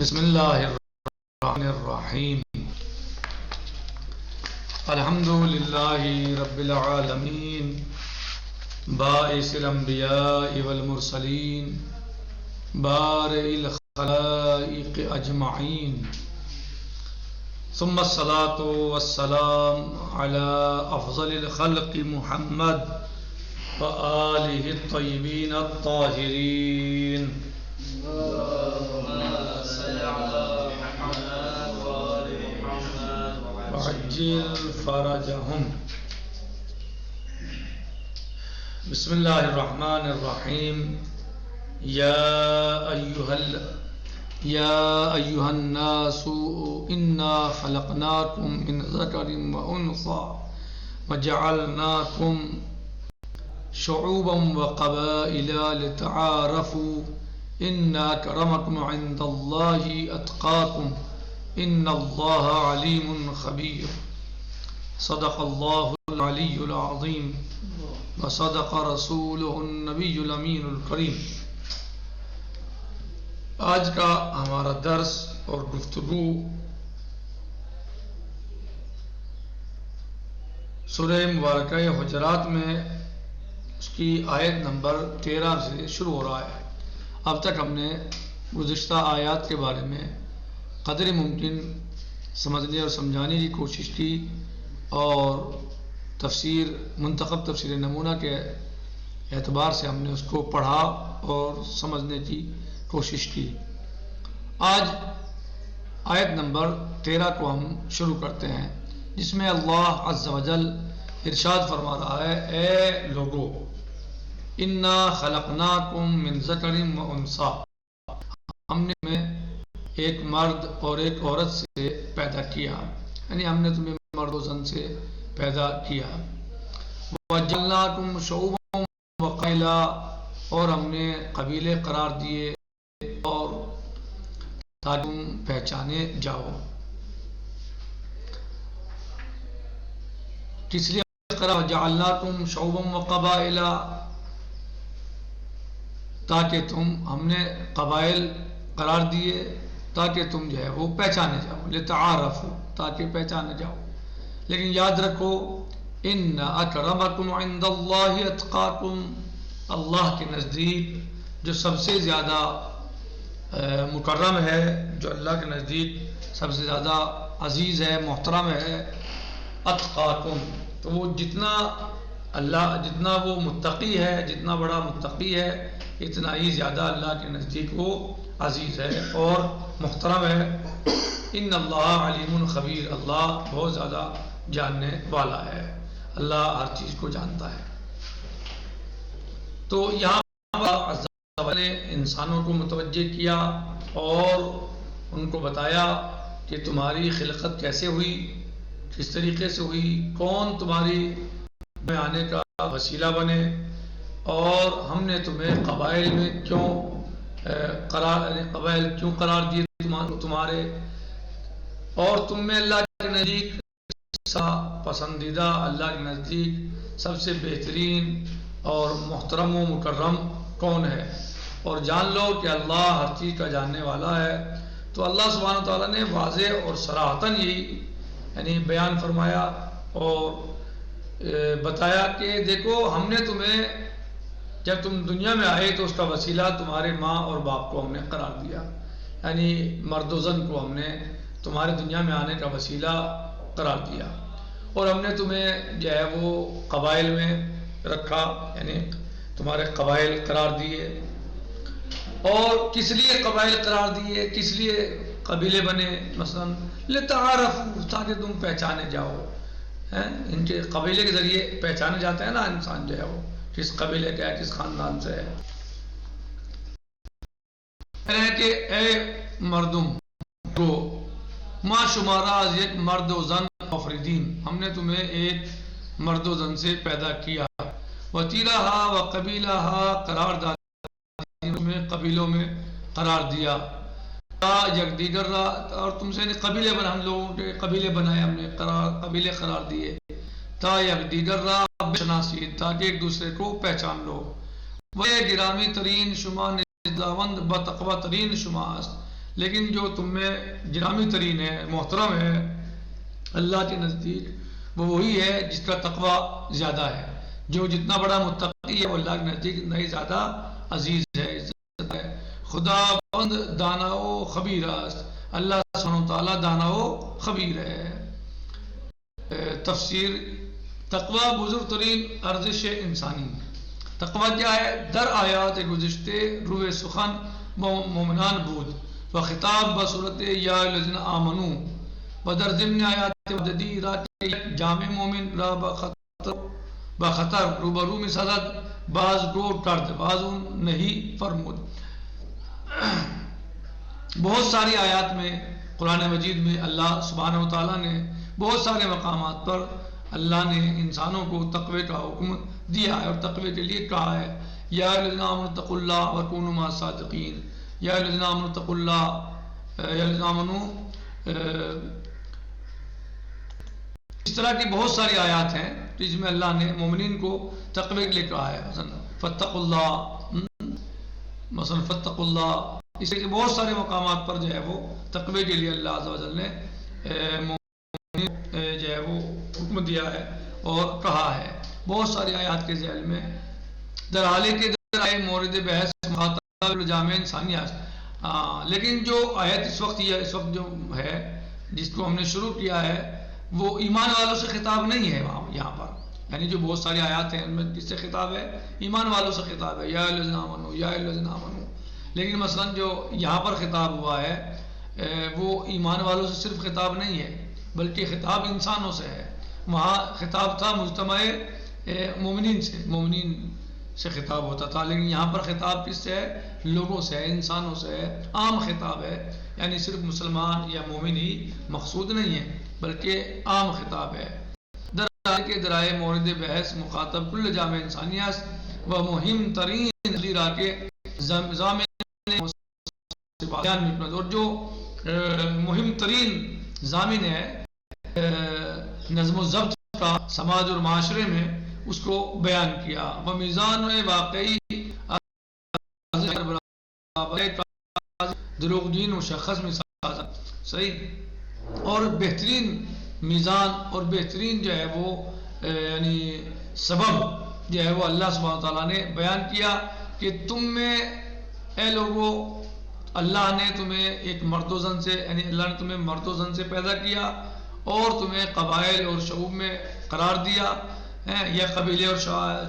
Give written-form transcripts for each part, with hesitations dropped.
بسم اللہ الرحمن الرحیم الحمد للہ رب العالمین باعث الانبیاء والمرسلین بارئ الخلائق اجمعین ثم الصلاة والسلام على افضل الخلق محمد وآلہ الطیبین الطاہرین وعجل فرجهم. بسم اللہ الرحمن الرحیم. یا ایہا الناس انا خلقناکم من ذکر وانثی وجعلناکم شعوبا وقبائل لتعارفوا ان اکرمکم عند اللہ اتقاکم ان اللہ علیم خبیر. صدق اللہ العلی العظیم وصدق رسولہ النبی الامین الکریم. آج کا ہمارا درس اور گفتگو سورہ مبارکہ حجرات میں اس کی آیت نمبر 13 سے شروع ہو رہا ہے. اب تک ہم نے گزشتہ آیات کے بارے میں قدر ممکن سمجھنے اور سمجھانے کی کوشش کی اور منتخب تفسیر نمونہ کے اعتبار سے ہم نے اس کو پڑھا اور سمجھنے کی کوشش کی. آج آیت نمبر 13 کو ہم شروع کرتے ہیں جس میں اللہ عز و جل ارشاد فرما رہا ہے: اے لوگو انا خلقناکم من ذکر و انثی، ہم نے تمہیں ایک مرد اور ایک عورت سے پیدا کیا، یعنی ہم نے تمہیں مرد و زن سے پیدا کیا. وَجَعَلْنَاكُمْ شُعُوبًا وَقَبَائِلَ، اور ہم نے قبیلے قرار دیے اور تاکہ تم پہچانے جاؤ. کس لیے وَجَعَلْنَاكُمْ شُعُوبًا وَقَبَائِلَ، تاکہ ہم نے قبائل قرار دیے تاکہ تم جو ہے وہ پہچانے جاؤ، لتعارفوا، تاکہ پہچانے جاؤ. لیکن یاد رکھو ان اکرمکم عند اللہ اتقاکم، اللہ کے نزدیک جو سب سے زیادہ مکرم ہے، جو اللہ کے نزدیک سب سے زیادہ عزیز ہے، محترم ہے، اتقاکم، تو وہ جتنا وہ متقی ہے، جتنا بڑا متقی ہے، اتنا ہی زیادہ اللہ کے نزدیک وہ عزیز ہے اور محترم ہے. ان اللہ علیم خبیر، اللہ بہت زیادہ جاننے والا ہے، اللہ ہر چیز کو جانتا ہے. تو یہاں پر نے انسانوں کو متوجہ کیا اور ان کو بتایا کہ تمہاری خلقت کیسے ہوئی، کس طریقے سے ہوئی، کون تمہاری میں آنے کا وسیلہ بنے، اور ہم نے تمہیں قبائل میں کیوں قرار دیے تمہارے، اور تم میں اللہ کے نزدیک پسندیدہ، اللہ کے نزدیک سب سے بہترین اور محترم و مکرم کون ہے. اور جان لو کہ اللہ ہر چیز کا جاننے والا ہے. تو اللہ سبحانہ وتعالیٰ نے واضح اور صراحتاً یہی یعنی بیان فرمایا اور بتایا کہ دیکھو ہم نے تمہیں جب تم دنیا میں آئے تو اس کا وسیلہ تمہارے ماں اور باپ کو ہم نے قرار دیا، یعنی مرد و زن کو ہم نے تمہارے دنیا میں آنے کا وسیلہ قرار دیا، اور ہم نے تمہیں جو ہے وہ قبائل میں رکھا، یعنی تمہارے قبائل قرار دیے. اور کس لیے قبائل قرار دیے، کس لیے قبیلے بنے؟ مثلا لتعارفوا، تاکہ تم پہچانے جاؤ. ان کے قبیلے کے ذریعے پہچانے جاتا ہے نا انسان جو ہے وہ کس قبیلے کا ہے، کس خاندان سے ہے. کہ اے مردم کو ما شمارا از ایک مرد و زن آفریدین، ہم نے تمہیں ایک مرد و زن سے پیدا کیا. وطیرہا و قبیلہا، قرار داد میں قبیلوں میں قرار دیا. یک دیگر را، اور تم سے قبیلے بنا، ہم لوگوں کے قبیلے بنائے، ہم نے قبیلے قرار دیے. تا یک دیگر را بشناسی، تاکہ ایک دوسرے کو پہچان لو. وہ گرامی ترین شما نزاوند بتقوی ترین شما است، لیکن جو تم میں گرامی ترین ہے، محترم ہے اللہ کے نزدیک، وہ وہی ہے جس کا تقوی زیادہ ہے. جو جتنا بڑا متقی ہے وہ اللہ کے نزدیک اتنا ہی زیادہ عزیز ہے، عزت ہے. خدا بند دانا و خبیر است، اللہ سبحانہ و تعالیٰ دانا و خبیر ہے. تفسیر: تقوی بزرگ ترین ارزش انسانی. تقوی کیا ہے؟ در آیات گزشتے روح سخن مومنان بود و خطاب بصورت یا الذین آمنو و در ضمن آیات مددی را جامع مومن را بخطر روبرو می سازد، بعض گو کرد بعض نہیں فرمود. بہت ساری آیات میں قرآن مجید میں اللہ سبحانہ و تعالیٰ نے بہت سارے مقامات پر اللہ نے انسانوں کو تقوی کا حکم دیا ہے اور تقوی کے لیے کہا ہے یا الذین آمنوا اتقوا اللہ وکونوا مع الصادقین. یا الذین آمنوا اتقوا اللہ، یا الذین آمنوا، اس طرح کی بہت ساری آیات ہیں جس میں اللہ نے مومنین کو تقوی کے لیے کہا ہے. مثلا فاتقوا اللہ، مثلا فاتقوا اللہ، اس کے بہت سارے مقامات پر جو ہے وہ تقوی کے لیے اللہ عز و جل نے جو ہے وہ حکم دیا ہے اور کہا ہے. بہت ساری آیات کے ذیل میں درحالے کے ذرائع مورد بحث مخاطب جامع انسانیات. لیکن جو آیت اس وقت جو ہے جس کو ہم نے شروع کیا ہے وہ ایمان والوں سے خطاب نہیں ہے یہاں پر. یعنی جو بہت ساری آیات ہیں ان میں کس سے خطاب ہے؟ ایمان والوں سے خطاب ہے، یا الذین آمنوا یا الذین آمنوا. لیکن مثلا جو یہاں پر خطاب ہوا ہے وہ ایمان والوں سے صرف خطاب نہیں ہے بلکہ خطاب انسانوں سے ہے. وہاں خطاب تھا مجتمع مومنین سے، مومنین سے خطاب ہوتا تھا، لیکن یہاں پر خطاب کس سے ہے؟ لوگوں سے ہے، انسانوں سے ہے، عام خطاب ہے. یعنی صرف مسلمان یا مومن ہی مقصود نہیں ہے بلکہ عام خطاب ہے. درحال کے ذرائع مورد بحث مخاطب کل جامع انسانیات و مہم ترین ذرا کے ضامن اور جو مہم ترین ضامن ہے نظم و ضبط کا سماج اور معاشرے میں، اس کو بیان کیا. وہ میزان واقعی دروغ دین و شخص میں صحیح اور بہترین میزان اور بہترین جو ہے وہ یعنی سبب جو ہے وہ اللہ سبحانہ تعالیٰ نے بیان کیا کہ تم میں اے لوگوں، اللہ نے تمہیں ایک مرد و زن سے، یعنی اللہ نے تمہیں مرد و زن سے پیدا کیا اور تمہیں قبائل اور شعوب میں قرار دیا، یا قبیلے اور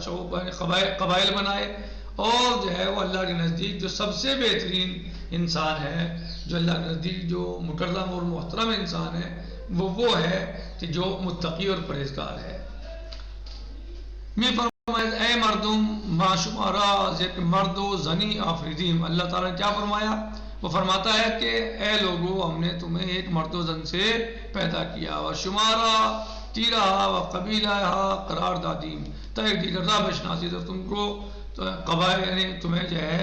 شعوب قبائل بنائے. اور جو ہے وہ اللہ کے نزدیک جو سب سے بہترین انسان ہے، جو اللہ کے نزدیک جو مکرم اور محترم انسان ہے، وہ ہے کہ جو متقی اور پرہیزگار ہے. میں فرمایا اے مردم ما شمارا ذک مرد و زنی آفریدیم. اللہ تعالیٰ نے کیا فرمایا؟ وہ فرماتا ہے کہ اے لوگو ہم نے تمہیں ایک مرد و زن سے پیدا کیا، و شمارا تیرا و قبیلہ قرار دادیم تا ایک دیگر را بشناسی، تو تم کو قبائل یعنی تمہیں جو ہے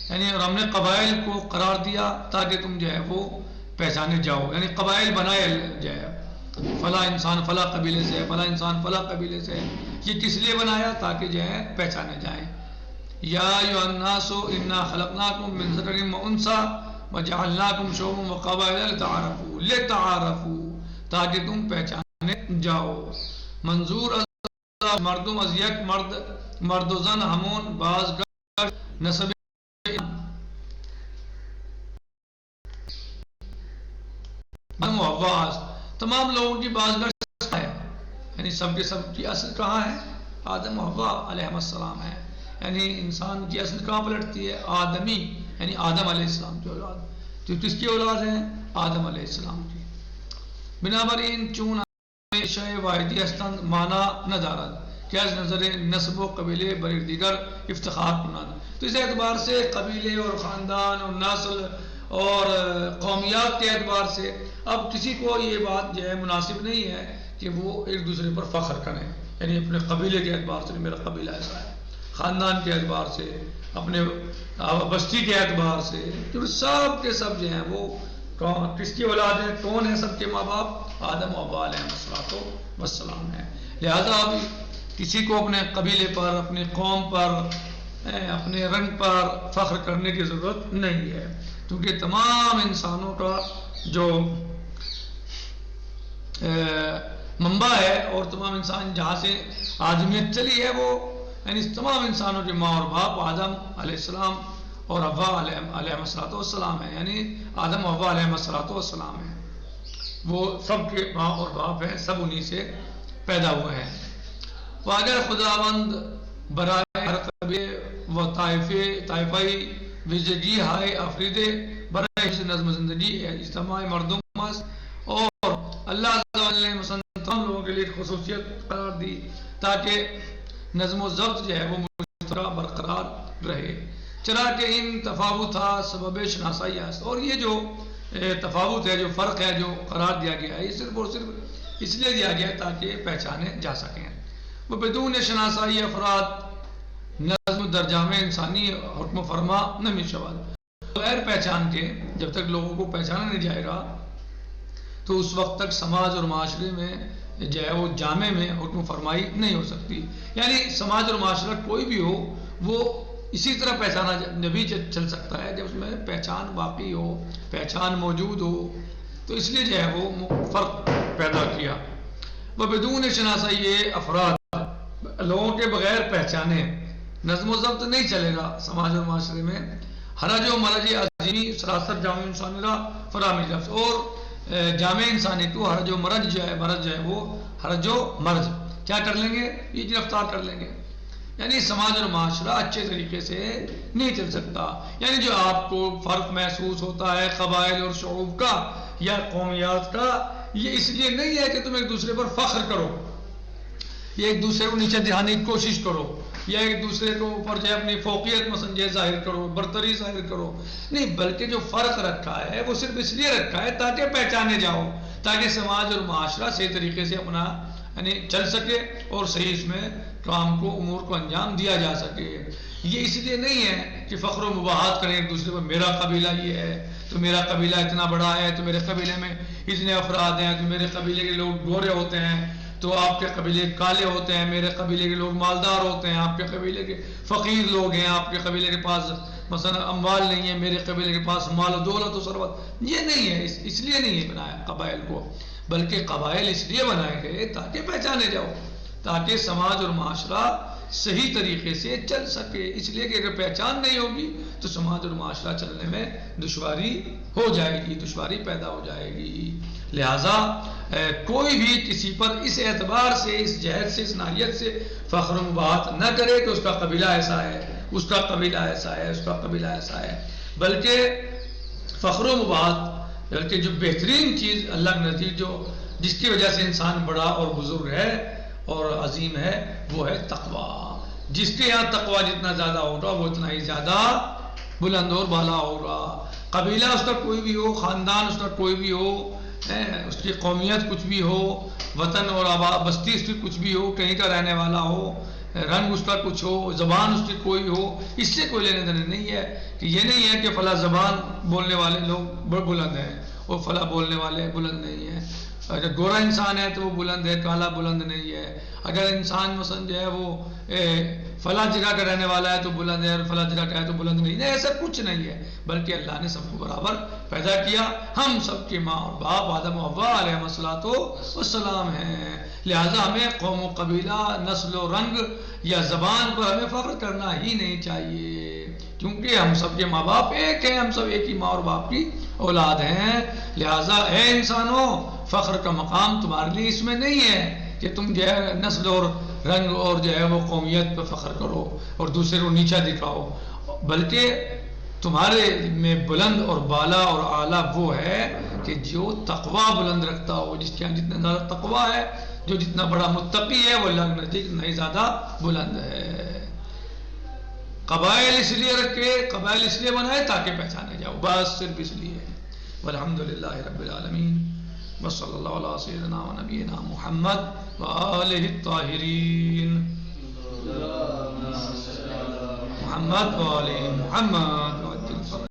یعنی اور ہم نے قبائل کو قرار دیا تاکہ تم جو ہے وہ پہچانے جاؤ. یعنی قبائل بنائے جو ہے فلاں انسان فلاں قبیلے سے، فلاں انسان فلاں قبیلے سے. یہ کس لیے بنایا؟ تاکہ جو ہے پہچانے جائیں. یا ایھا الناس انا خلقناکم من ذکر و انثی وجعلناکم شعوبا وقبائل لتعارفوا، تاکہ تم پہچانے جاؤ. منظور مردم از یک مرد و زن ہمون بعض گشت نسب آدم و حوا، تمام لوگوں کی بعض گشت ہے. یعنی سب کے سب کی اصل کہاں ہے؟ آدم و حوا علیہ السلام ہے. یعنی انسان کی اصل کہاں پلٹتی ہے؟ آدمی، یعنی آدم علیہ السلام کی اولاد. تو کس کی اولاد ہیں؟ آدم علیہ السلام کی. بنابراین چون شے واحدی ہستند مانا ندارد کہ از نظر نسب و قبیلے بر دیگر افتخار کنند. تو اس اعتبار سے قبیلے اور خاندان اور نسل اور قومیات کے اعتبار سے اب کسی کو یہ بات جو ہے مناسب نہیں ہے کہ وہ ایک دوسرے پر فخر کریں. یعنی اپنے قبیلے کے اعتبار سے میرا قبیلہ ایسا ہے، خاندان کے اعتبار سے، اپنے بستی کے اعتبار سے، تو سب کے سب جو ہیں وہ کس کی اولاد ہیں؟ کون ہیں سب کے ماں باپ؟ آدم و حوا علیہ السلام ہیں. لہذا اب کسی کو اپنے قبیلے پر، اپنے قوم پر، اپنے رنگ پر فخر کرنے کی ضرورت نہیں ہے. کیونکہ تمام انسانوں کا جو منبع ہے اور تمام انسان جہاں سے آدمیت چلی ہے وہ یعنی تمام انسانوں کے ماں اور باپ آدم علیہ السلام اور حوا علیہ السلام ہے، یعنی آدم و حوا علیہ السلام ہے، وہ سب کے ماں اور باپ ہیں، سب انہی سے پیدا ہوئے ہیں۔ وہ اگر خداوند برائے ہر قبیلے و طائفائی ویژگی ہائے افریدے برائے حفظ نظم زندگی اجتماع مردم اور اللہ عز و جل نے تمام لوگوں کے لیے خصوصیت قرار دی تاکہ نظم و ضبط جو ہے وہ مشترکہ برقرار رہے، چنانچہ ان تفاوت سبب شناسائی است، اور یہ جو تفاوت ہے، جو فرق ہے، جو قرار دیا گیا ہے، یہ صرف اور صرف اس لیے دیا گیا ہے تاکہ پہچانے جا سکیں۔ وہ بدون شناسائی افراد نظم درجام انسانی حکم فرما نمی شود، غیر پہچان کے جب تک لوگوں کو پہچانا نہیں جائے گا تو اس وقت تک سماج اور معاشرے میں جو ہے وہ جامع میں حکم فرمائی نہیں ہو سکتی، یعنی سماج اور معاشرہ کوئی بھی ہو وہ اسی طرح پہچانا جبھی چل سکتا ہے جب اس میں پہچان واقعی ہو، پہچان موجود ہو، تو اس لیے جو ہے وہ فرق پیدا کیا۔ وہ بدون شناسائی افراد لوگوں کے بغیر پہچانے نظم و ضبط نہیں چلے گا سماج اور معاشرے میں، حرج و مرج عظیمی سراسر جامع انسانی را فراہمی لفظ، اور جامع انسانی تو حرج و مرج جو ہے وہ حرج و مرج کیا کر لیں گے، یہ گرفتار کر لیں گے، یعنی سماج اور معاشرہ اچھے طریقے سے نہیں چل سکتا، یعنی جو آپ کو فرق محسوس ہوتا ہے قبائل اور شعوب کا یا قومیات کا، یہ اس لیے نہیں ہے کہ تم ایک دوسرے پر فخر کرو یا ایک دوسرے کو نیچے دکھانے کی کوشش کرو یا ایک دوسرے کو اوپر جو ہے اپنی فوقیت مسنجے ظاہر کرو، برتری ظاہر کرو، نہیں، بلکہ جو فرق رکھا ہے وہ صرف اس لیے رکھا ہے تاکہ پہچانے جاؤ، تاکہ سماج اور معاشرہ صحیح طریقے سے اپنا یعنی چل سکے اور صحیح اس میں کام کو امور کو انجام دیا جا سکے۔ یہ اس لیے نہیں ہے کہ فخر و مباحات کریں ایک دوسرے پر، میرا قبیلہ یہ ہے تو میرا قبیلہ اتنا بڑا ہے تو میرے قبیلے میں اتنے افراد ہیں، تو میرے قبیلے کے لوگ گورے ہوتے ہیں تو آپ کے قبیلے کالے ہوتے ہیں، میرے قبیلے کے لوگ مالدار ہوتے ہیں، آپ کے قبیلے کے فقیر لوگ ہیں، آپ کے قبیلے کے پاس مثلا اموال نہیں ہے، میرے قبیلے کے پاس مال و دولت و ثروت، یہ نہیں ہے، اس لیے نہیں ہے بنایا قبائل کو، بلکہ قبائل اس لیے بنائے گئے تاکہ پہچانے جاؤ، تاکہ سماج اور معاشرہ صحیح طریقے سے چل سکے، اس لیے کہ اگر پہچان نہیں ہوگی تو سماج اور معاشرہ چلنے میں دشواری ہو جائے گی، دشواری پیدا ہو جائے گی۔ لہٰذا کوئی بھی کسی پر اس اعتبار سے، اس جہت سے، اس ناحیت سے فخر و مباحات نہ کرے کہ اس کا قبیلہ ایسا ہے، اس کا قبیلہ ایسا ہے، اس کا قبیلہ ایسا ہے، بلکہ فخر و مباحات، بلکہ جو بہترین چیز اللہ کے نزدیک جس کی وجہ سے انسان بڑا اور بزرگ ہے اور عظیم ہے وہ ہے تقویٰ۔ جس کے یہاں تقویٰ جتنا زیادہ ہوگا وہ اتنا ہی زیادہ بلند اور بالا ہوگا۔ قبیلہ اس کا کوئی بھی ہو، خاندان اس کا کوئی بھی ہو، اس کی قومیت کچھ بھی ہو، وطن اور بستی اس کی کچھ بھی ہو، کہیں کا رہنے والا ہو، رنگ اس کا کچھ ہو، زبان اس کی کوئی ہو، اس سے کوئی لینے دینے نہیں ہے، کہ یہ نہیں ہے کہ فلاں زبان بولنے والے لوگ بلند ہیں اور فلاں بولنے والے بلند نہیں ہیں، اگر گورا انسان ہے تو وہ بلند ہے، کالا بلند نہیں ہے، اگر انسان مثلا جو ہے وہ فلاں جگہ کا رہنے والا ہے تو بلند ہے اور فلاں جگہ کا ہے تو بلند نہیں ہے، ایسا کچھ نہیں ہے، بلکہ اللہ نے سب کو برابر پیدا کیا، ہم سب کے ماں اور باپ آدم و حوا علیہ السلام ہیں، لہٰذا ہمیں قوم و قبیلہ، نسل و رنگ یا زبان پر ہمیں فخر کرنا ہی نہیں چاہیے، کیونکہ ہم سب کے ماں باپ ایک ہیں، ہم سب ایک ہی ماں اور باپ کی اولاد ہیں، لہٰذا اے انسانوں فخر کا مقام تمہارے لیے اس میں نہیں ہے کہ تم جو ہے نسل اور رنگ اور جو ہے وہ قومیت پہ فخر کرو اور دوسرے کو نیچا دکھاؤ، بلکہ تمہارے میں بلند اور بالا اور اعلیٰ وہ ہے کہ جو تقویٰ بلند رکھتا ہو، جس کے یہاں جتنا زیادہ تقویٰ ہے، جو جتنا بڑا متقی ہے وہ اللہ کے نزدیک اتنا ہی زیادہ بلند ہے۔ قبائل اس لیے رکھے، قبائل اس لیے بنائے تاکہ پہچانے جاؤ، بس صرف اس لیے۔ والحمدللہ رب العالمین، وصلی اللہ علیہ سیدنا و نبینا محمد وآلہ الطاہرین، محمد وآلہ محمد۔